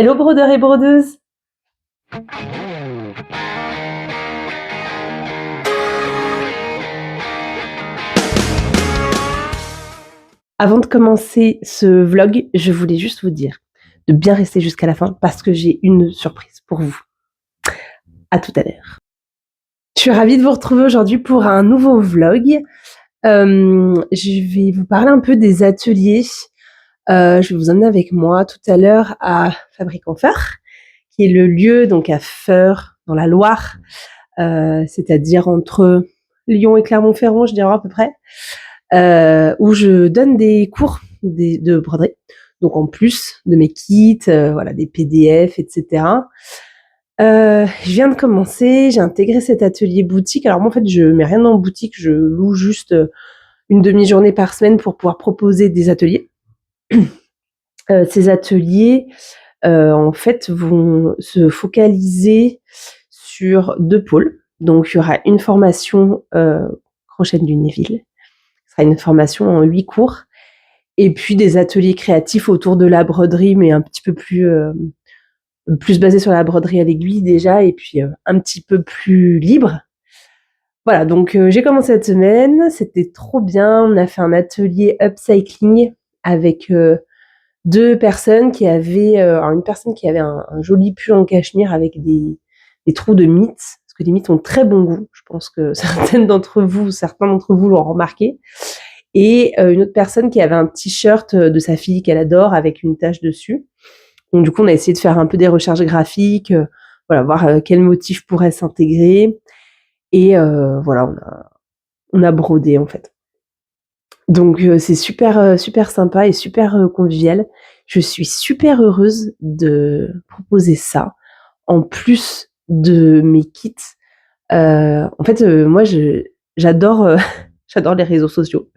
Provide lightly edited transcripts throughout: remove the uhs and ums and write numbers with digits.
Hello brodeurs et brodeuses. Avant de commencer ce vlog, je voulais juste vous dire de bien rester jusqu'à la fin parce que j'ai une surprise pour vous. À tout à l'heure. Je suis ravie de vous retrouver aujourd'hui pour un nouveau vlog. Je vais vous parler un peu des ateliers. Je vais vous emmener avec moi tout à l'heure à Fabrique en Feur, qui est le lieu donc à Feur, dans la Loire, c'est-à-dire entre Lyon et Clermont-Ferrand, je dirais à peu près, où je donne des cours de broderie. Donc en plus de mes kits, voilà, des PDF, etc. Je viens de commencer, j'ai intégré cet atelier boutique. Alors moi en fait je mets rien en boutique, je loue juste une demi-journée par semaine pour pouvoir proposer des ateliers. Ces ateliers en fait vont se focaliser sur 2 pôles. Donc il y aura une formation crochet de Lunéville, ce sera une formation en 8 cours, et puis des ateliers créatifs autour de la broderie, mais un petit peu plus basés sur la broderie à l'aiguille déjà, et puis un petit peu plus libre. Voilà, donc j'ai commencé cette semaine, c'était trop bien. On a fait un atelier upcycling avec 2 personnes qui avaient, une personne qui avait un joli pull en cachemire avec des trous de mites, parce que les mites ont très bon goût. Je pense que certains d'entre vous l'ont remarqué. Et une autre personne qui avait un t-shirt de sa fille qu'elle adore avec une tache dessus. Donc du coup, on a essayé de faire un peu des recherches graphiques, voilà, voir quel motif pourrait s'intégrer. Et voilà, on a brodé en fait. Donc c'est super sympa et super convivial. Je suis super heureuse de proposer ça, en plus de mes kits. En fait, moi j'adore j'adore les réseaux sociaux.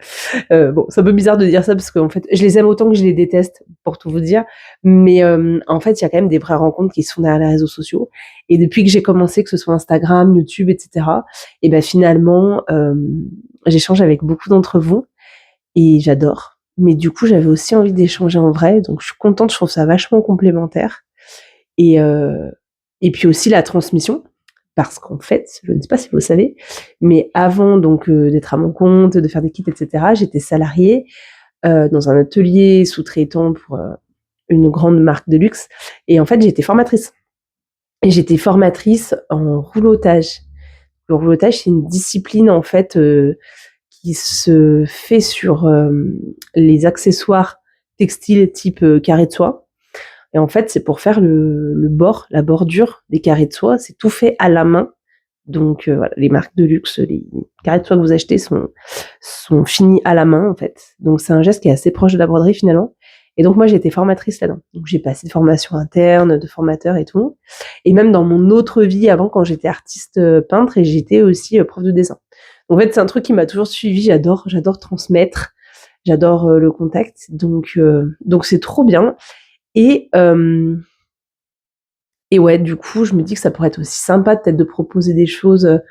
Bon, c'est un peu bizarre de dire ça parce qu'en fait, je les aime autant que je les déteste, pour tout vous dire. Mais en fait, il y a quand même des vraies rencontres qui se font derrière les réseaux sociaux. Et depuis que j'ai commencé, que ce soit Instagram, YouTube, etc., et ben finalement, j'échange avec beaucoup d'entre vous et j'adore. Mais du coup, j'avais aussi envie d'échanger en vrai, donc je suis contente, je trouve ça vachement complémentaire. Et, et puis aussi la transmission, parce qu'en fait, je ne sais pas si vous le savez, mais avant donc d'être à mon compte, de faire des kits, etc., j'étais salariée dans un atelier sous-traitant pour une grande marque de luxe. Et en fait, j'étais formatrice. Et j'étais formatrice en roulotage. Le roulotage, c'est une discipline en fait qui se fait sur les accessoires textiles type carré de soie. Et en fait, c'est pour faire le bord, la bordure des carrés de soie. C'est tout fait à la main. Donc voilà, les marques de luxe, les carrés de soie que vous achetez sont finis à la main en fait. Donc c'est un geste qui est assez proche de la broderie finalement. Et donc moi j'ai été formatrice là-dedans. Donc j'ai passé de formation interne, de formateur et tout. Et même dans mon autre vie avant, quand j'étais artiste peintre, et j'étais aussi prof de dessin. En fait, c'est un truc qui m'a toujours suivi. J'adore transmettre. J'adore le contact. Donc c'est trop bien. Et ouais, du coup, je me dis que ça pourrait être aussi sympa peut-être de proposer des choses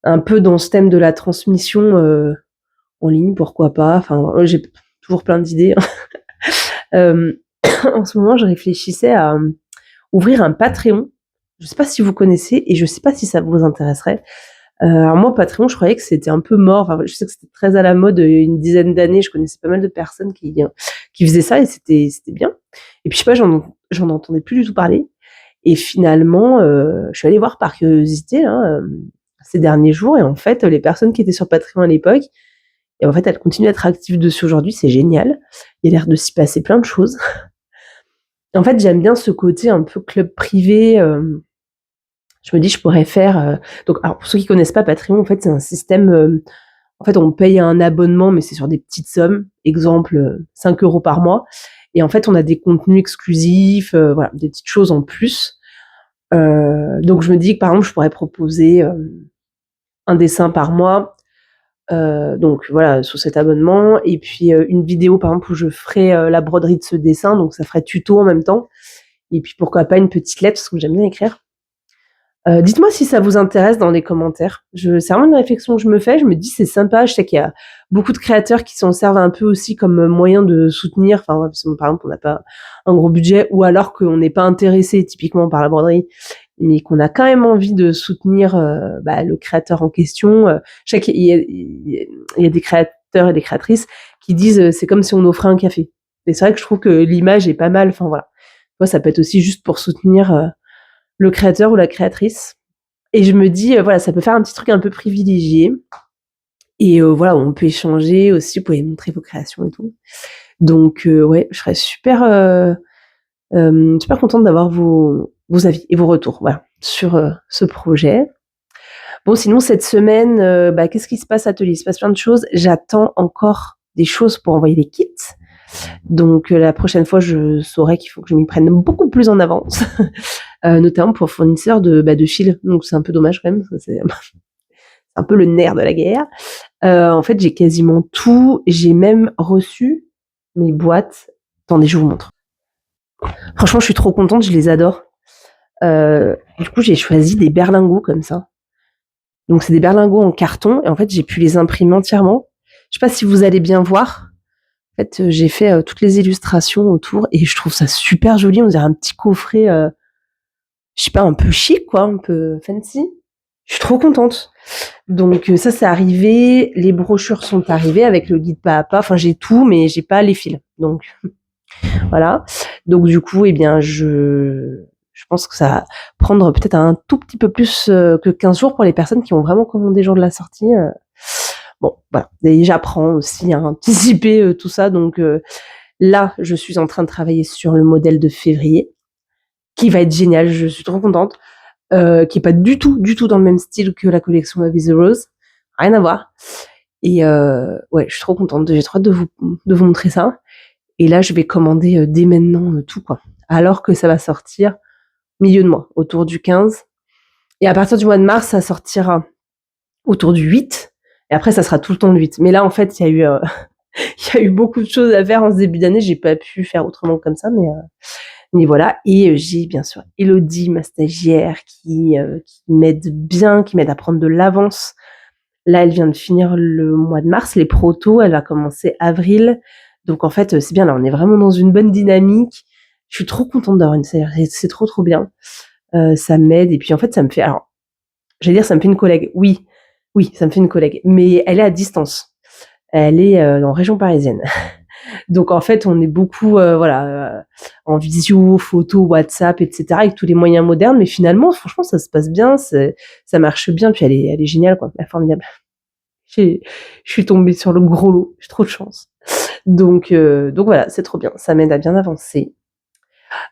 un peu dans ce thème de la transmission en ligne, pourquoi pas. Enfin, j'ai toujours plein d'idées. En ce moment, je réfléchissais à ouvrir un Patreon. Je sais pas si vous connaissez et je sais pas si ça vous intéresserait. Alors moi, Patreon, je croyais que c'était un peu mort. Enfin, je sais que c'était très à la mode une dizaine d'années. Je connaissais pas mal de personnes qui faisaient ça et c'était bien. Et puis, je sais pas, j'en entendais plus du tout parler. Et finalement, je suis allée voir par curiosité ces derniers jours. Et en fait, les personnes qui étaient sur Patreon à l'époque, et en fait, elles continuent d'être actives dessus aujourd'hui. C'est génial. Il y a l'air de s'y passer plein de choses. En fait, j'aime bien ce côté un peu club privé. Je me dis, je pourrais faire... Donc, alors, pour ceux qui connaissent pas Patreon, en fait, c'est un système... en fait, on paye un abonnement, mais c'est sur des petites sommes. Exemple, 5 € par mois. Et en fait, on a des contenus exclusifs, voilà, des petites choses en plus. Donc, je me dis que, par exemple, je pourrais proposer un dessin par mois. Donc, voilà, sous cet abonnement. Et puis, une vidéo, par exemple, où je ferai la broderie de ce dessin. Donc, ça ferait tuto en même temps. Et puis, pourquoi pas une petite lettre, parce que j'aime bien écrire. Dites-moi si ça vous intéresse dans les commentaires. C'est vraiment une réflexion que je me fais. Je me dis c'est sympa. Je sais qu'il y a beaucoup de créateurs qui s'en servent un peu aussi comme moyen de soutenir. Enfin, ouais, parce que, par exemple, on n'a pas un gros budget ou alors qu'on n'est pas intéressé typiquement par la broderie, mais qu'on a quand même envie de soutenir le créateur en question. Je sais qu'il y a des créateurs et des créatrices qui disent c'est comme si on offrait un café. Et c'est vrai que je trouve que l'image est pas mal. Enfin voilà. Moi, ça peut être aussi juste pour soutenir le créateur ou la créatrice. Et je me dis, voilà, ça peut faire un petit truc un peu privilégié. Et voilà, on peut échanger aussi, vous pouvez montrer vos créations et tout. Donc ouais, je serais super contente d'avoir vos avis et vos retours, voilà, sur ce projet. Bon, sinon cette semaine, qu'est-ce qui se passe à l'atelier? Il se passe plein de choses. J'attends encore des choses pour envoyer les kits. Donc la prochaine fois, je saurai qu'il faut que je m'y prenne beaucoup plus en avance, notamment pour fournisseurs de fil. Donc c'est un peu dommage quand même, parce que c'est un peu le nerf de la guerre. En fait, j'ai quasiment tout. J'ai même reçu mes boîtes. Attendez, je vous montre. Franchement, je suis trop contente, je les adore. Du coup, j'ai choisi des berlingots comme ça. Donc c'est des berlingots en carton et en fait, j'ai pu les imprimer entièrement. Je sais pas si vous allez bien voir. En fait, j'ai fait toutes les illustrations autour et je trouve ça super joli. On dirait un petit coffret, je sais pas, un peu chic, quoi, un peu fancy. Je suis trop contente. Donc ça, c'est arrivé. Les brochures sont arrivées avec le guide pas à pas. Enfin, j'ai tout, mais j'ai pas les fils. Donc voilà. Donc du coup, eh bien, je pense que ça va prendre peut-être un tout petit peu plus que 15 jours pour les personnes qui ont vraiment commandé jour de la sortie. Bon, voilà. Et j'apprends aussi à anticiper tout ça. Donc là, je suis en train de travailler sur le modèle de février, qui va être génial. Je suis trop contente. Qui est pas du tout dans le même style que la collection Love is the Rose. Rien à voir. Et ouais, je suis trop contente. J'ai trop hâte de vous montrer ça. Et là, je vais commander dès maintenant tout, quoi. Alors que ça va sortir milieu de mois, autour du 15. Et à partir du mois de mars, ça sortira autour du 8. Et après, ça sera tout le temps le 8. Mais là, en fait, il y a eu beaucoup de choses à faire en ce début d'année. J'ai pas pu faire autrement comme ça, mais voilà. Et j'ai bien sûr Elodie, ma stagiaire, qui m'aide bien, qui m'aide à prendre de l'avance. Là, elle vient de finir le mois de mars, les protos. Elle va commencer avril. Donc en fait, c'est bien. Là, on est vraiment dans une bonne dynamique. Je suis trop contente d'avoir une stagiaire. C'est trop bien. Ça m'aide. Et puis en fait, ça me fait. Alors, j'allais dire, ça me fait une collègue. Oui, ça me fait une collègue. Mais elle est à distance. Elle est en région parisienne. Donc en fait, on est beaucoup en visio, photo, WhatsApp, etc. avec tous les moyens modernes. Mais finalement, franchement, ça se passe bien, ça marche bien. Puis elle est géniale, quoi, elle est formidable. Je suis tombée sur le gros lot, j'ai trop de chance. Donc voilà, c'est trop bien. Ça m'aide à bien avancer.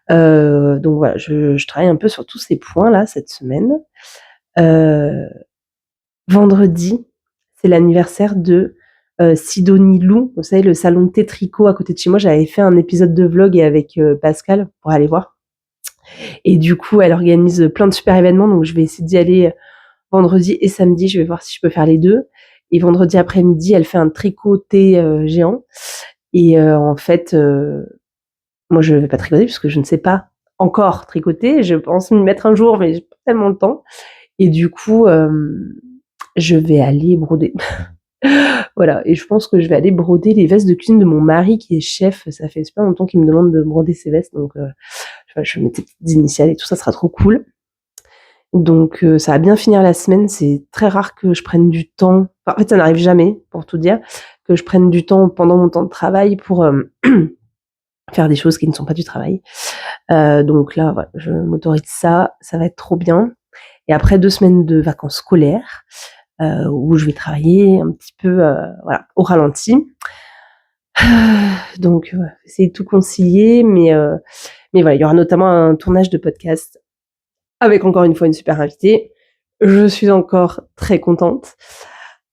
Donc voilà, je travaille un peu sur tous ces points là cette semaine. Vendredi, c'est l'anniversaire de Sidonie Lou, vous savez, le salon de thé tricot à côté de chez moi. J'avais fait un épisode de vlog avec Pascal pour aller voir. Et du coup, elle organise plein de super événements, donc je vais essayer d'y aller vendredi et samedi. Je vais voir si je peux faire les deux. Et vendredi après-midi, elle fait un tricot thé géant. Et en fait, moi, je ne vais pas tricoter puisque je ne sais pas encore tricoter. Je pense m'y mettre un jour, mais j'ai pas tellement le temps. Et du coup, je vais aller broder. Voilà, et je pense que je vais aller broder les vestes de cuisine de mon mari qui est chef. Ça fait super longtemps qu'il me demande de broder ses vestes, donc je vais mettre des petites initiales et tout ça sera trop cool. Donc ça va bien finir la semaine. C'est très rare que je prenne du temps. Enfin, en fait, ça n'arrive jamais, pour tout dire, que je prenne du temps pendant mon temps de travail pour faire des choses qui ne sont pas du travail. Donc là, voilà, je m'autorise ça. Ça va être trop bien. Et après 2 semaines de vacances scolaires, où je vais travailler un petit peu au ralenti. Donc essayer de tout concilier, mais voilà, il y aura notamment un tournage de podcast avec encore une fois une super invitée. Je suis encore très contente.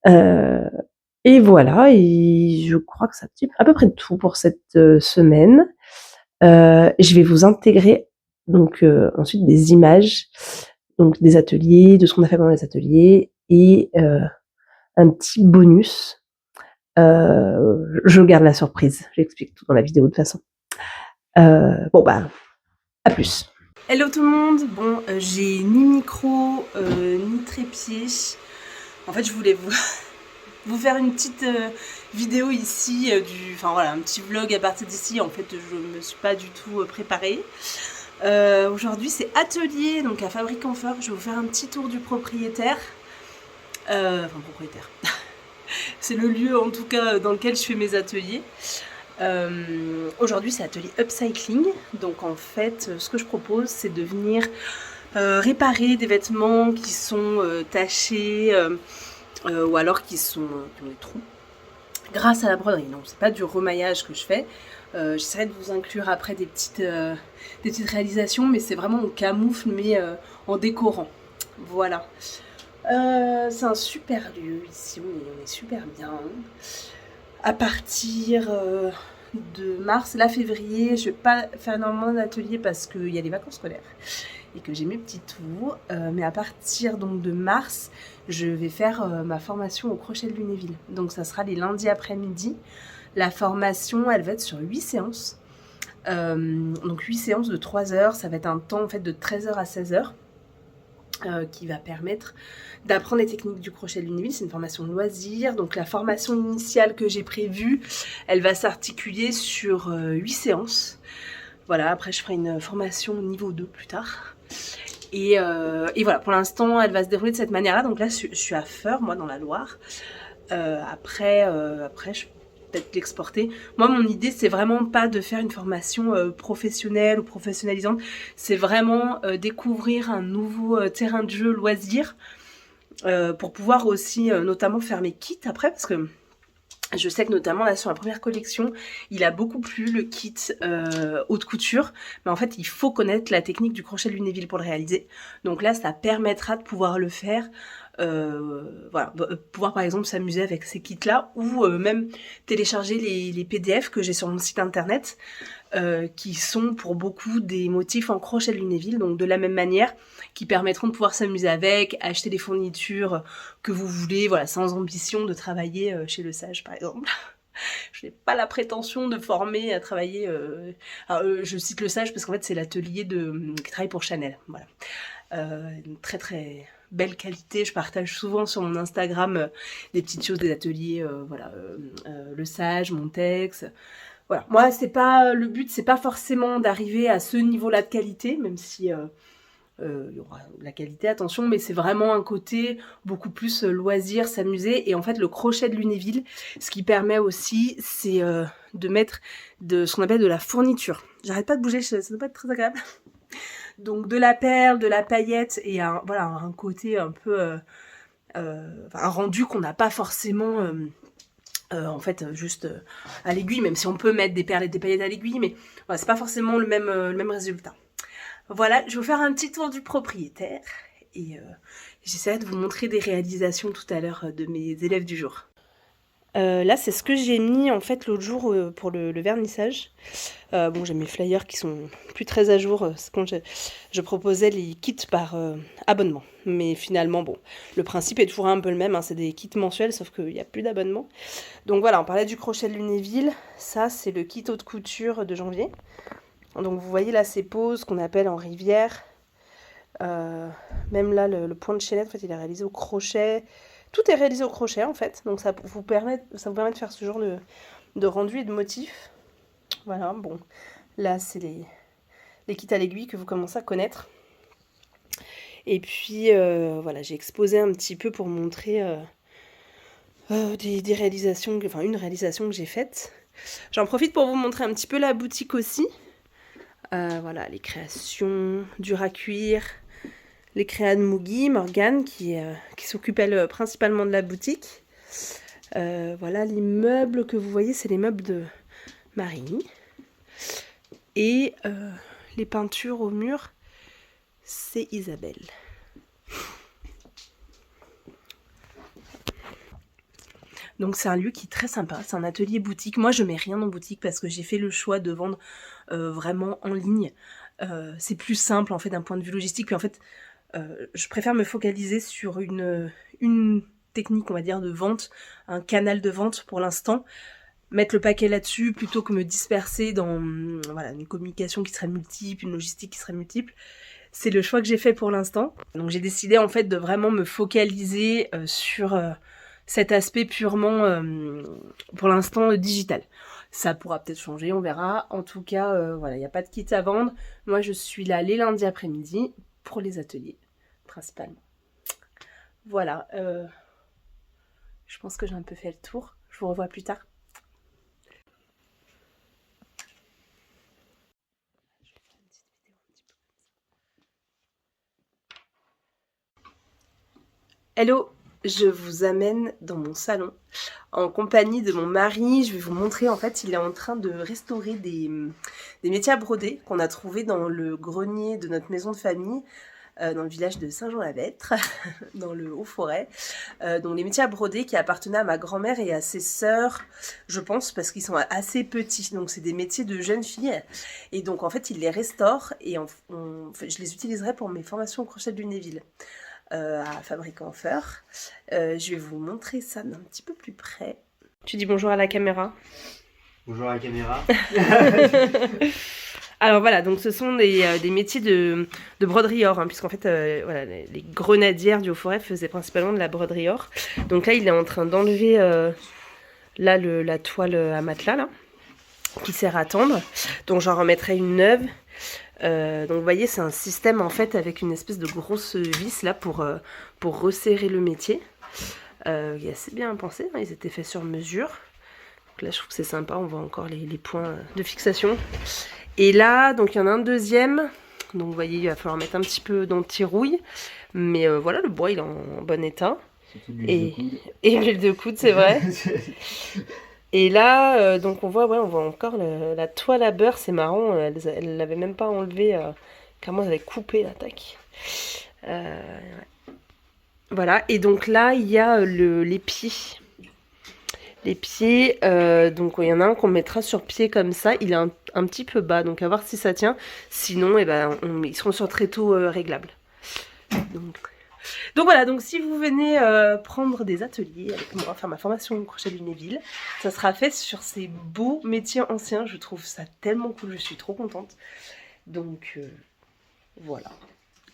Et voilà, et je crois que ça fait à peu près tout pour cette semaine. Je vais vous intégrer donc ensuite des images, donc des ateliers, de ce qu'on a fait pendant les ateliers, et un petit bonus. Je garde la surprise. J'explique tout dans la vidéo de toute façon. À plus. Hello tout le monde. Bon, j'ai ni micro, ni trépied. En fait, je voulais vous faire une petite vidéo ici, enfin voilà, un petit vlog à partir d'ici. En fait, je me suis pas du tout préparée. Aujourd'hui, c'est atelier, donc à Fabrique en Fort. Je vais vous faire un petit tour du propriétaire. Enfin, propriétaire. C'est le lieu, en tout cas, dans lequel je fais mes ateliers. Aujourd'hui, c'est atelier upcycling. Donc, en fait, ce que je propose, c'est de venir réparer des vêtements qui sont tachés ou alors qui ont des trous grâce à la broderie. Non, c'est pas du remaillage que je fais. J'essaierai de vous inclure après des petites réalisations, mais c'est vraiment on camoufle, mais en décorant. Voilà. C'est un super lieu ici, on est super bien. À partir de mars, là février, je vais pas faire énormément d'ateliers parce qu'il y a les vacances scolaires et que j'ai mes petits tours. Mais à partir donc de mars, je vais faire ma formation au crochet de Lunéville. Donc ça sera les lundis après-midi. La formation, elle va être sur 8 séances. Donc 8 séances de 3 heures. Ça va être un temps en fait de 13h à 16h. Qui va permettre d'apprendre les techniques du crochet de Lunéville. C'est une formation loisir. Donc la formation initiale que j'ai prévue, elle va s'articuler sur 8 séances. Voilà, après je ferai une formation niveau 2 plus tard. Et voilà, pour l'instant, elle va se dérouler de cette manière-là. Donc là, je suis à Feur, moi, dans la Loire. Après, je peut-être l'exporter. Moi, mon idée, c'est vraiment pas de faire une formation professionnelle ou professionnalisante. C'est vraiment découvrir un nouveau terrain de jeu loisir pour pouvoir aussi notamment faire mes kits après, parce que je sais que notamment là sur la première collection, il a beaucoup plu le kit haute couture, mais en fait il faut connaître la technique du crochet de Lunéville pour le réaliser. Donc là ça permettra de pouvoir le faire, voilà, pouvoir par exemple s'amuser avec ces kits là ou même télécharger les PDF que j'ai sur mon site internet qui sont pour beaucoup des motifs en crochet de Lunéville, donc de la même manière, qui permettront de pouvoir s'amuser avec, acheter des fournitures que vous voulez, voilà, sans ambition de travailler chez Le Sage par exemple. Je n'ai pas la prétention de former à travailler. Je cite Le Sage parce qu'en fait c'est l'atelier qui travaille pour Chanel. Voilà, une très très belle qualité. Je partage souvent sur mon Instagram des petites choses des ateliers. Voilà, Le Sage, Montex. Voilà, moi c'est pas le but, c'est pas forcément d'arriver à ce niveau-là de qualité, même si il y aura de la qualité, attention, mais c'est vraiment un côté beaucoup plus loisir, s'amuser. Et en fait, le crochet de Lunéville, ce qui permet aussi, c'est de mettre ce qu'on appelle de la fourniture. J'arrête pas de bouger, ça doit pas être très agréable. Donc de la perle, de la paillette et voilà, un côté un peu un rendu qu'on n'a pas forcément en fait juste à l'aiguille, même si on peut mettre des perles et des paillettes à l'aiguille, mais voilà, c'est pas forcément le même résultat. Voilà, je vais vous faire un petit tour du propriétaire et j'essaierai de vous montrer des réalisations tout à l'heure de mes élèves du jour. Là, c'est ce que j'ai mis en fait l'autre jour pour le vernissage. Bon, j'ai mes flyers qui sont plus très à jour. C'est quand je proposais les kits par abonnement. Mais finalement, bon, le principe est toujours un peu le même. Hein, c'est des kits mensuels, sauf qu'il n'y a plus d'abonnement. Donc voilà, on parlait du crochet de Lunéville. Ça, c'est le kit haute couture de janvier. Donc vous voyez là ces poses qu'on appelle en rivière. Même là, le point de chaînette, en fait, il est réalisé au crochet. Tout est réalisé au crochet, en fait. Donc ça vous permet de faire ce genre de rendu et de motifs. Voilà, bon. Là, c'est les kits à l'aiguille que vous commencez à connaître. Et puis, voilà, j'ai exposé un petit peu pour montrer des réalisations, enfin une réalisation que j'ai faite. J'en profite pour vous montrer un petit peu la boutique aussi. Voilà, les créations, dur à cuire, les créas de Mugi, Morgane, qui s'occupe elle principalement de la boutique. Voilà, les meubles que vous voyez, c'est les meubles de Marie. Et les peintures au mur, c'est Isabelle. Donc c'est un lieu qui est très sympa, c'est un atelier boutique. Moi je mets rien en boutique parce que j'ai fait le choix de vendre vraiment en ligne. C'est plus simple en fait d'un point de vue logistique. Puis en fait je préfère me focaliser sur une technique on va dire de vente, un canal de vente pour l'instant. mettre le paquet là-dessus plutôt que me disperser dans voilà, une communication qui serait multiple, une logistique qui serait multiple. C'est le choix que j'ai fait pour l'instant. Donc j'ai décidé en fait de vraiment me focaliser sur cet aspect purement, pour l'instant, digital. Ça pourra peut-être changer, on verra. En tout cas, voilà, il n'y a pas de kit à vendre. Moi, je suis là les lundis après-midi pour les ateliers, principalement. Voilà, je pense que j'ai un peu fait le tour. Je vous revois plus tard. Hello, je vous amène dans mon salon en compagnie de mon mari. Je vais vous montrer, en fait, il est en train de restaurer des métiers à broder qu'on a trouvés dans le grenier de notre maison de famille, dans le village de Saint-Jean-la-Vêtre, dans le Haut-Forêt. Donc les métiers à broder qui appartenaient à ma grand-mère et à ses sœurs, je pense, parce qu'ils sont assez petits. Donc c'est des métiers de jeunes filles. Et donc en fait, il les restaure et je les utiliserai pour mes formations au crochet de Lunéville. À Fabricant Fer. Je vais vous montrer ça d'un petit peu plus près. Tu dis bonjour à la caméra. Bonjour à la caméra. Alors voilà, donc ce sont des métiers de broderie or, hein, puisqu'en fait, voilà, les grenadières du Haut-Forêt faisaient principalement de la broderie or. Donc là, il est en train d'enlever la toile à matelas, là, qui sert à tendre. Donc j'en remettrai une neuve. Donc vous voyez, c'est un système en fait avec une espèce de grosse vis là pour resserrer le métier. Il est assez bien pensé, hein, ils étaient faits sur mesure. Donc là je trouve que c'est sympa, on voit encore les points de fixation. Et là, donc il y en a un deuxième. Donc vous voyez, il va falloir mettre un petit peu d'anti-rouille. Mais voilà, le bois il est en bon état. Et l'huile de coude, c'est vrai. Et là, donc on voit encore la toile à beurre, c'est marrant, elle l'avait même pas enlevée, carrément elle avait coupé l'attaque. Ouais. Voilà, et donc là, il y a les pieds. Les pieds, donc il y en a un qu'on mettra sur pied comme ça, il est un petit peu bas, donc à voir si ça tient. Sinon, eh ben, ils seront sur tréteaux réglables. Donc voilà, donc si vous venez prendre des ateliers avec moi, faire ma formation au crochet de Lunéville, ça sera fait sur ces beaux métiers anciens. Je trouve ça tellement cool, je suis trop contente. Donc voilà,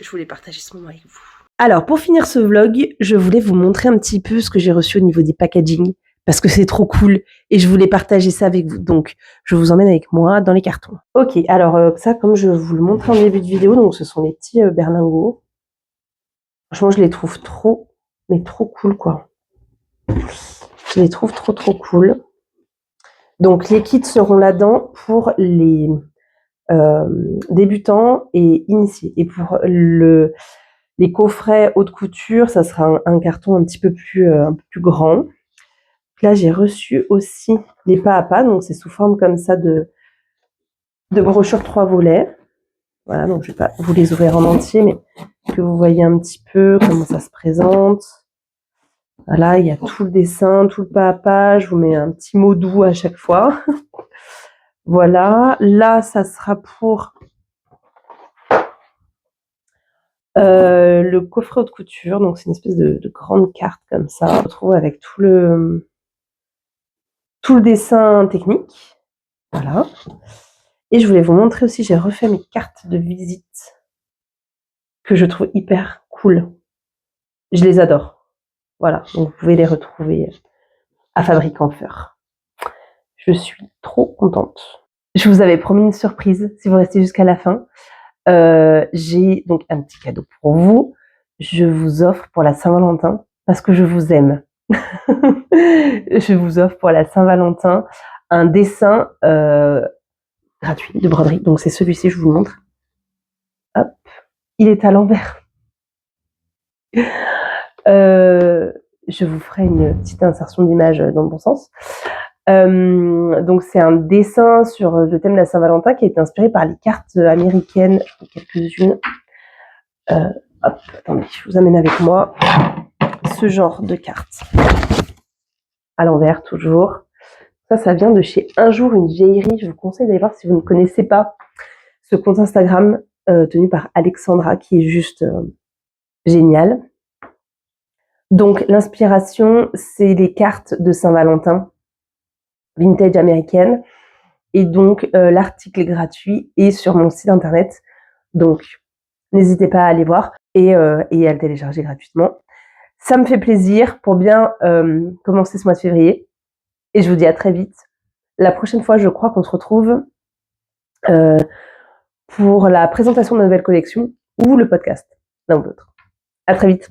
je voulais partager ce moment avec vous. Alors pour finir ce vlog, je voulais vous montrer un petit peu ce que j'ai reçu au niveau des packaging, parce que c'est trop cool et je voulais partager ça avec vous. Donc je vous emmène avec moi dans les cartons. Ok, alors ça comme je vous le montre en début de vidéo, donc ce sont les petits berlingots. Franchement, je les trouve trop, mais trop cool, quoi. Je les trouve trop, trop cool. Donc, les kits seront là-dedans pour les débutants et initiés. Et pour les coffrets haute couture, ça sera un carton un peu plus grand. Là, j'ai reçu aussi les pas à pas. Donc, c'est sous forme comme ça de brochure 3 volets. Voilà, donc je ne vais pas vous les ouvrir en entier, mais que vous voyez un petit peu comment ça se présente. Voilà, il y a tout le dessin, tout le pas à pas. Je vous mets un petit mot doux à chaque fois. Voilà, là, ça sera pour le coffret haute couture. Donc, c'est une espèce de grande carte comme ça. On retrouve avec tout le dessin technique. Voilà. Et je voulais vous montrer aussi, j'ai refait mes cartes de visite que je trouve hyper cool. Je les adore. Voilà, donc vous pouvez les retrouver à Fabricant Fer. Je suis trop contente. Je vous avais promis une surprise si vous restez jusqu'à la fin. J'ai donc un petit cadeau pour vous. Je vous offre pour la Saint-Valentin, parce que je vous aime. Je vous offre pour la Saint-Valentin un dessin gratuit de broderie. Donc c'est celui-ci, je vous le montre. Hop, il est à l'envers. Je vous ferai une petite insertion d'image dans le bon sens. Donc c'est un dessin sur le thème de la Saint-Valentin qui est inspiré par les cartes américaines, quelques-unes. Hop, attendez, je vous amène avec moi ce genre de cartes. À l'envers toujours. Ça vient de chez Un jour une vieillerie. Je vous conseille d'aller voir si vous ne connaissez pas ce compte Instagram tenu par Alexandra qui est juste génial. Donc l'inspiration, c'est les cartes de Saint-Valentin. vintage américaine. Et donc, l'article est gratuit et sur mon site internet. Donc, n'hésitez pas à aller voir et à le télécharger gratuitement. Ça me fait plaisir pour bien commencer ce mois de février. Et je vous dis à très vite. La prochaine fois, je crois qu'on se retrouve pour la présentation de la nouvelle collection ou le podcast, l'un ou l'autre. À très vite.